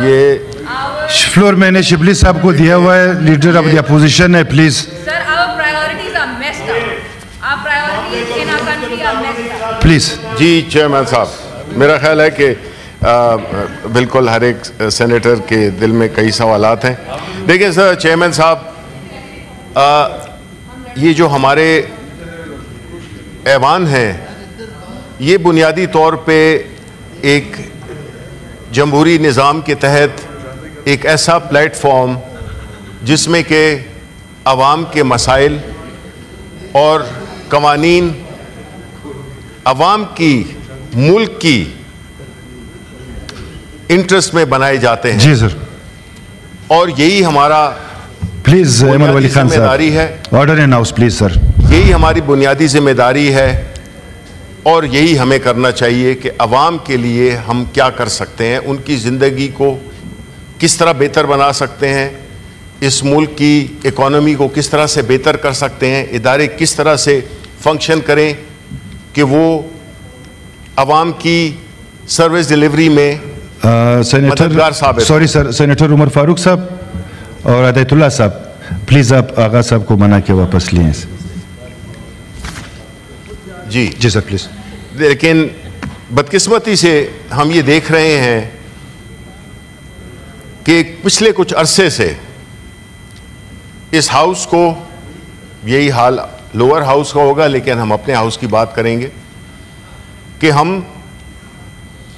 یہ فلور میں نے شبلی صاحب کو دیا ہوا ہے, لیڈر آف دی اپوزیشن ہے, please. Sir, our priorities are messed up. Our priorities in our country are messed up. Please. جی چیئرمین صاحب, میرا خیال ہے کہ بالکل ہر ایک سینیٹر کے دل میں کئی سوالات ہیں. دیکھیں سر چیئرمین صاحب, یہ جو ہمارے ایوان ہیں یہ بنیادی طور پہ ایک جمہوری نظام کے تحت ایک ایسا پلیٹ فارم جس میں کہ عوام کے مسائل اور قوانین عوام کی ملک کی انٹرسٹ میں بنائے جاتے ہیں. جی سر. اور یہی ہمارا پلیز احمد ولی خان ذمہ داری ہے. Order in house please sir. یہی ہماری بنیادی ذمہ داری ہے اور یہی ہمیں کرنا چاہیے کہ عوام کے لیے ہم کیا کر سکتے ہیں, ان کی زندگی کو کس طرح بہتر بنا سکتے ہیں, اس ملک کی اکانومی کو کس طرح سے بہتر کر سکتے ہیں, ادارے کس طرح سے فنکشن کریں کہ وہ عوام کی سروس ڈیلیوری میں مددگار ثابت. سوری سر, سینیٹر عمر فاروق صاحب اور ہدایت اللہ صاحب, پلیز آپ آغا صاحب کو منع کے واپس لیں. جی جی سر پلیز. لیکن بدقسمتی سے ہم یہ دیکھ رہے ہیں کہ پچھلے کچھ عرصے سے اس ہاؤس کو, یہی حال لوور ہاؤس کا ہوگا لیکن ہم اپنے ہاؤس کی بات کریں گے, کہ ہم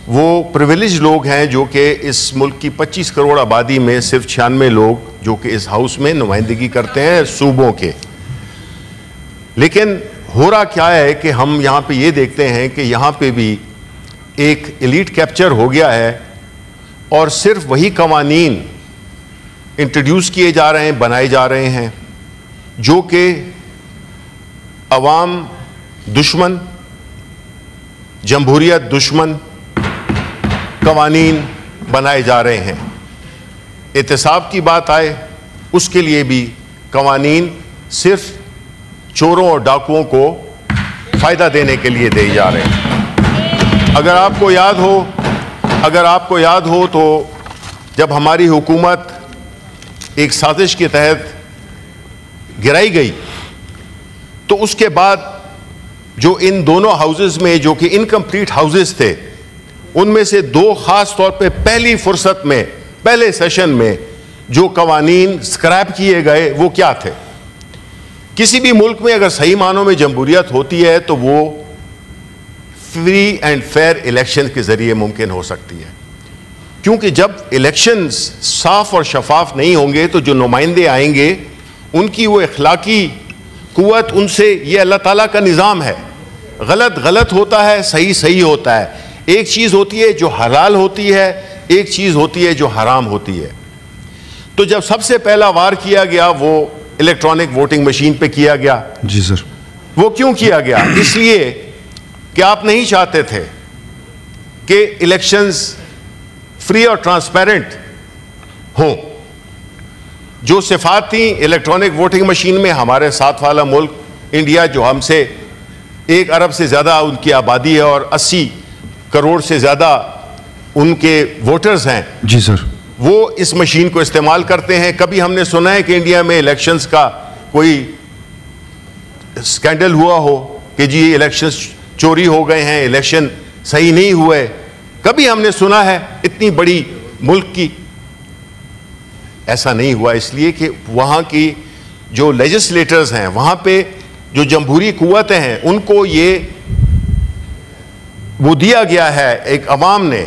وہ پریویلیج لوگ ہیں جو کہ اس ملک کی 25 کروڑ آبادی میں صرف 96 لوگ جو کہ اس ہاؤس میں نمائندگی کرتے ہیں صوبوں کے. لیکن ہو رہا کیا ہے کہ ہم یہاں پہ یہ دیکھتے ہیں کہ یہاں پہ بھی ایک ایلیٹ کیپچر ہو گیا ہے اور صرف وہی قوانین انٹروڈیوس کیے جا رہے ہیں, بنائے جا رہے ہیں جو کہ عوام دشمن, جمہوریت دشمن قوانین بنائے جا رہے ہیں. احتساب کی بات آئے اس کے لیے بھی قوانین صرف چوروں اور ڈاکوؤں کو فائدہ دینے کے لیے دے جا رہے ہیں. اگر آپ کو یاد ہو تو جب ہماری حکومت ایک سازش کے تحت گرائی گئی تو اس کے بعد جو ان دونوں ہاؤسز میں جو کہ انکمپلیٹ ہاؤسز تھے ان میں سے 2 خاص طور پہ پہلی فرصت میں پہلے سیشن میں جو قوانین سکریپ کیے گئے وہ کیا تھے. کسی بھی ملک میں اگر صحیح معنوں میں جمہوریت ہوتی ہے تو وہ فری اینڈ فیئر الیکشن کے ذریعے ممکن ہو سکتی ہے, کیونکہ جب الیکشنز صاف اور شفاف نہیں ہوں گے تو جو نمائندے آئیں گے ان کی وہ اخلاقی قوت ان سے, یہ اللہ تعالیٰ کا نظام ہے, غلط غلط ہوتا ہے, صحیح صحیح ہوتا ہے. ایک چیز ہوتی ہے جو حلال ہوتی ہے, ایک چیز ہوتی ہے جو حرام ہوتی ہے. تو جب سب سے پہلا وار کیا گیا وہ الیکٹرانک ووٹنگ مشین پہ کیا گیا. جی سر. وہ کیوں کیا گیا؟ اس لیے کہ آپ نہیں چاہتے تھے کہ الیکشنز فری اور ٹرانسپیرنٹ ہوں. جو صفات تھیں الیکٹرانک ووٹنگ مشین میں, ہمارے ساتھ والا ملک انڈیا جو ہم سے 1 ارب سے زیادہ ان کی آبادی ہے اور 80 کروڑ سے زیادہ ان کے ووٹرز ہیں. جی سر. وہ اس مشین کو استعمال کرتے ہیں. کبھی ہم نے سنا ہے کہ انڈیا میں الیکشنز کا کوئی سکینڈل ہوا ہو کہ جی الیکشنز چوری ہو گئے ہیں, الیکشن صحیح نہیں ہوئے؟ کبھی ہم نے سنا ہے اتنی بڑی ملک کی؟ ایسا نہیں ہوا, اس لیے کہ وہاں کی جو لیجسلیٹرز ہیں, وہاں پہ جو جمہوری قوتیں ہیں, ان کو یہ وہ دیا گیا ہے ایک عوام نے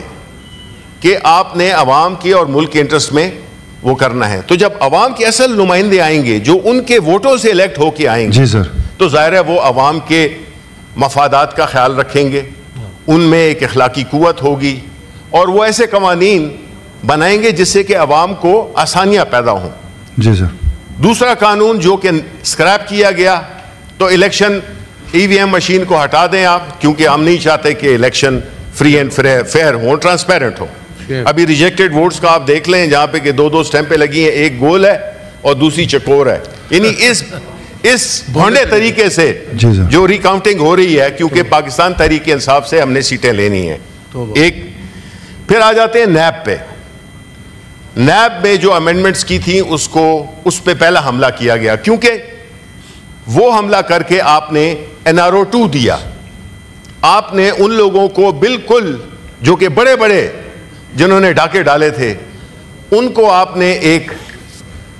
کہ آپ نے عوام کی اور ملک کے انٹرسٹ میں وہ کرنا ہے. تو جب عوام کے اصل نمائندے آئیں گے جو ان کے ووٹوں سے الیکٹ ہو کے آئیں گے, جی سر, تو ظاہر ہے وہ عوام کے مفادات کا خیال رکھیں گے, ان میں ایک اخلاقی قوت ہوگی اور وہ ایسے قوانین بنائیں گے جس سے کہ عوام کو آسانیاں پیدا ہوں. جی سر. دوسرا قانون جو کہ سکریپ کیا گیا, تو election E V M machine کو ہٹا دیں آپ, کیونکہ ہم نہیں چاہتے کہ الیکشن فری اینڈ فیئر ہو, ٹرانسپیرنٹ ہو. ابھی ریجیکٹڈ ووٹس کا آپ دیکھ لیں جہاں پہ کہ 2 سٹیمپیں لگی ہیں, ایک گول ہے اور دوسری چکور ہے. یعنی اس بھونڈے طریقے سے جو ریکاؤنٹنگ ہو رہی ہے, کیونکہ پاکستان تحریک انصاف سے ہم نے سیٹیں لینی ہیں. ایک پھر آ جاتے ہیں نیب پہ. نیب میں جو امینڈمنٹس کی تھیں اس پہ پہلا حملہ کیا گیا, کیونکہ وہ حملہ کر کے آپ نے NRO 2 دیا. آپ نے ان لوگوں کو بالکل جو کہ بڑے بڑے جنہوں نے ڈاکے ڈالے تھے ان کو آپ نے ایک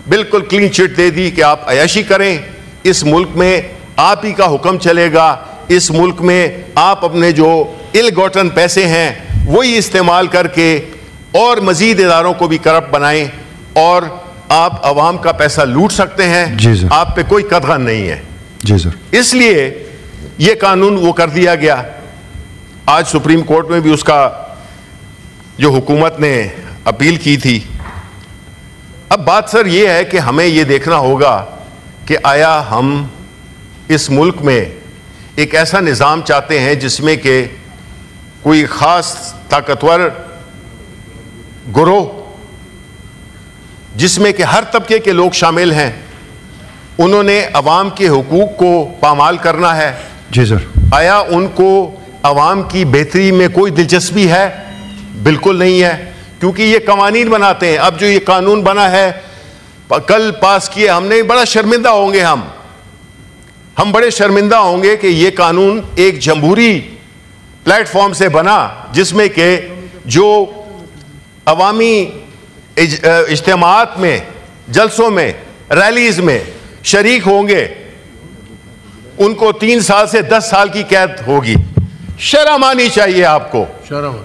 بالکل کلین چٹ دے دی کہ آپ عیاشی کریں, اس ملک میں آپ ہی کا حکم چلے گا, اس ملک میں آپ اپنے جو ال گوٹن پیسے ہیں وہی استعمال کر کے اور مزید اداروں کو بھی کرپٹ بنائیں اور آپ عوام کا پیسہ لوٹ سکتے ہیں. آپ پہ کوئی قدغن نہیں ہے. جی سر. اس لیے یہ قانون وہ کر دیا گیا. آج سپریم کورٹ میں بھی اس کا جو حکومت نے اپیل کی تھی. اب بات سر یہ ہے کہ ہمیں یہ دیکھنا ہوگا کہ آیا ہم اس ملک میں ایک ایسا نظام چاہتے ہیں جس میں کہ کوئی خاص طاقتور گروہ جس میں کہ ہر طبقے کے لوگ شامل ہیں, انہوں نے عوام کے حقوق کو پامال کرنا ہے. جی سر. آیا ان کو عوام کی بہتری میں کوئی دلچسپی ہے؟ بالکل نہیں ہے, کیونکہ یہ قوانین بناتے ہیں. اب جو یہ قانون بنا ہے کل پاس کیے, ہم نے بڑا شرمندہ ہوں گے, ہم بڑے شرمندہ ہوں گے کہ یہ قانون ایک جمہوری پلیٹ فارم سے بنا جس میں کہ جو عوامی اجتماعات میں, جلسوں میں, ریلیز میں شریک ہوں گے ان کو 3 سال سے 10 سال کی قید ہوگی. شرم آنی چاہیے آپ کو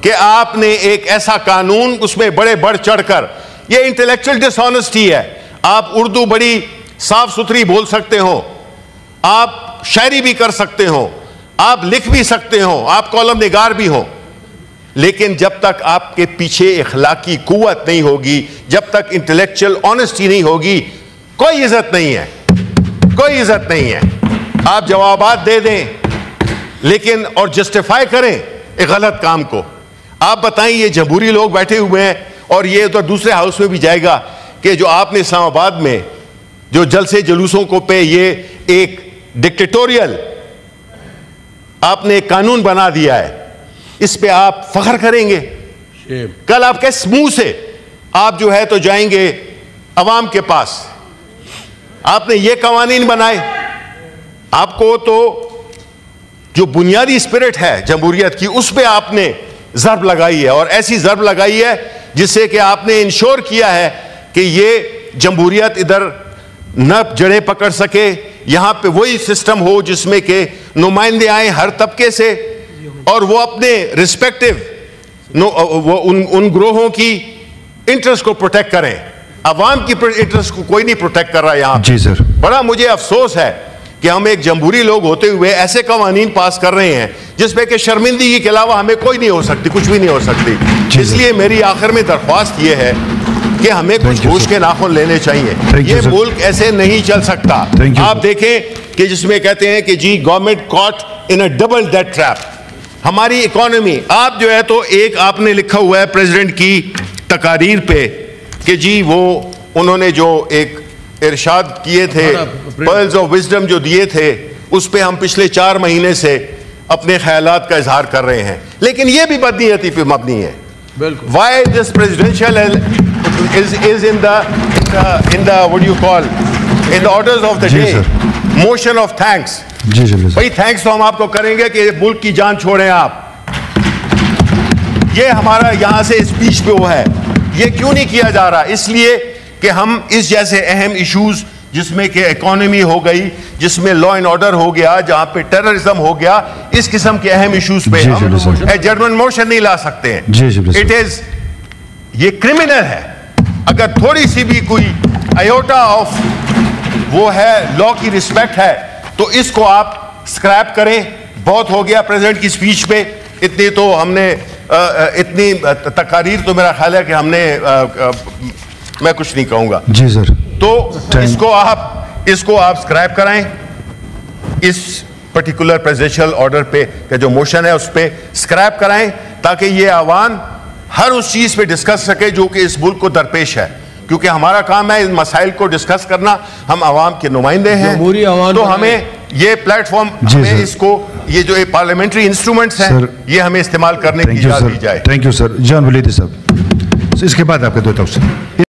کہ آپ نے ایک ایسا قانون, اس میں بڑے بڑھ چڑھ کر, یہ انٹلیکچوئل ڈس آنیسٹی ہے. آپ اردو بڑی صاف ستھری بول سکتے ہو, آپ شاعری بھی کر سکتے ہو, آپ لکھ بھی سکتے ہو, آپ کالم نگار بھی ہو, لیکن جب تک آپ کے پیچھے اخلاقی قوت نہیں ہوگی, جب تک انٹلیکچوئل آنیسٹی نہیں ہوگی, کوئی عزت نہیں ہے, کوئی عزت نہیں ہے. آپ جوابات دے دیں لیکن اور جسٹیفائی کریں ایک غلط کام کو. آپ بتائیں یہ جمہوری لوگ بیٹھے ہوئے ہیں اور یہ تو دوسرے ہاؤس میں بھی جائے گا کہ جو آپ نے اسلام آباد میں جو جلسے جلوسوں کو پہ یہ ایک ڈکٹیٹوریل آپ نے ایک قانون بنا دیا ہے, اس پہ آپ فخر کریں گے. کل آپ کے منہ سے آپ جو ہے تو جائیں گے عوام کے پاس, آپ نے یہ قوانین بنائے. آپ کو تو جو بنیادی اسپرٹ ہے جمہوریت کی اس پہ آپ نے ضرب لگائی ہے, اور ایسی ضرب لگائی ہے جس سے کہ آپ نے انشور کیا ہے کہ یہ جمہوریت ادھر نہ جڑیں پکڑ سکے. یہاں پہ وہی سسٹم ہو جس میں کہ نمائندے آئیں ہر طبقے سے اور وہ اپنے ریسپیکٹو ان گروہوں کی انٹرسٹ کو پروٹیکٹ کریں. عوام کی انٹرسٹ کو کوئی نہیں پروٹیکٹ کر رہا یہاں. جی سر. بڑا مجھے افسوس ہے کہ ہم ایک جمہوری لوگ ہوتے ہوئے ایسے قوانین پاس کر رہے ہیں جس پہ کہ شرمندگی کے علاوہ ہمیں کوئی نہیں ہو سکتی, کچھ بھی نہیں ہو سکتی. اس لیے میری آخر میں درخواست یہ ہے کہ ہمیں کچھ ہوش کے ناخن لینے چاہیے. یہ ملک ایسے نہیں چل سکتا. آپ دیکھیں کہ جس میں کہتے ہیں کہ جی گورنمنٹ کاٹ ان اے ڈبل ڈیٹ ٹریپ. ہماری اکانومی, آپ جو ہے تو ایک آپ نے لکھا ہوا ہے پریزیڈنٹ کی تقاریر پہ کہ جی وہ انہوں نے جو ایک ارشاد کیے تھے, پرلز آف وزڈم جو دیے تھے, اس پہ ہم پچھلے 4 مہینے سے اپنے خیالات کا اظہار کر رہے ہیں, لیکن یہ بھی بدنیتی پہ مبنی ہے. Why this presidential is in the what do you call in the orders of the day motion of thanks. بھائی تھینکس تو ہم آپ کو کریں گے کہ ملک کی جان چھوڑیں آپ. یہ ہمارا یہاں سے اسپیچ پہ وہ ہے, یہ کیوں نہیں کیا جا رہا؟ اس لیے کہ ہم اس جیسے اہم ایشوز جس میں کہ اکانومی ہو گئی, جس میں لا اینڈ آرڈر ہو گیا, جہاں پہ ٹیررزم ہو گیا, اس قسم کے اہم ایشوز پہ ہم ایڈجرمنٹ موشن نہیں لا سکتے ہیں. اٹ از یہ کرمنل ہے. اگر تھوڑی سی بھی کوئی ایوٹا آف وہ ہے لا کی رسپیکٹ ہے تو اس کو آپ سکریپ کریں. بہت ہو گیا پریزیڈنٹ کی سپیچ پہ, اتنی تو ہم نے اتنی تقاریر تو میرا خیال ہے کہ ہم نے میں کچھ نہیں کہوں گا. جی سر. تو اس کو آپ سکریپ کرائیں, اس پرٹیکولر پریزیڈنشل آرڈر پہ کا جو موشن ہے اس پہ سکریپ کرائیں تاکہ یہ عوام ہر اس چیز پہ ڈسکس سکے جو کہ اس ملک کو درپیش ہے. کیونکہ ہمارا کام ہے ان مسائل کو ڈسکس کرنا, ہم عوام کے نمائندے ہیں, تو ہمیں یہ پلیٹ فارم, ہمیں اس کو یہ جو پارلیمنٹری انسٹرومنٹس ہیں یہ ہمیں استعمال کرنے کی اجازت دی جائے. Thank you sir. جان ولیدی صاحب. اس کے بعد آپ کے دو توصیے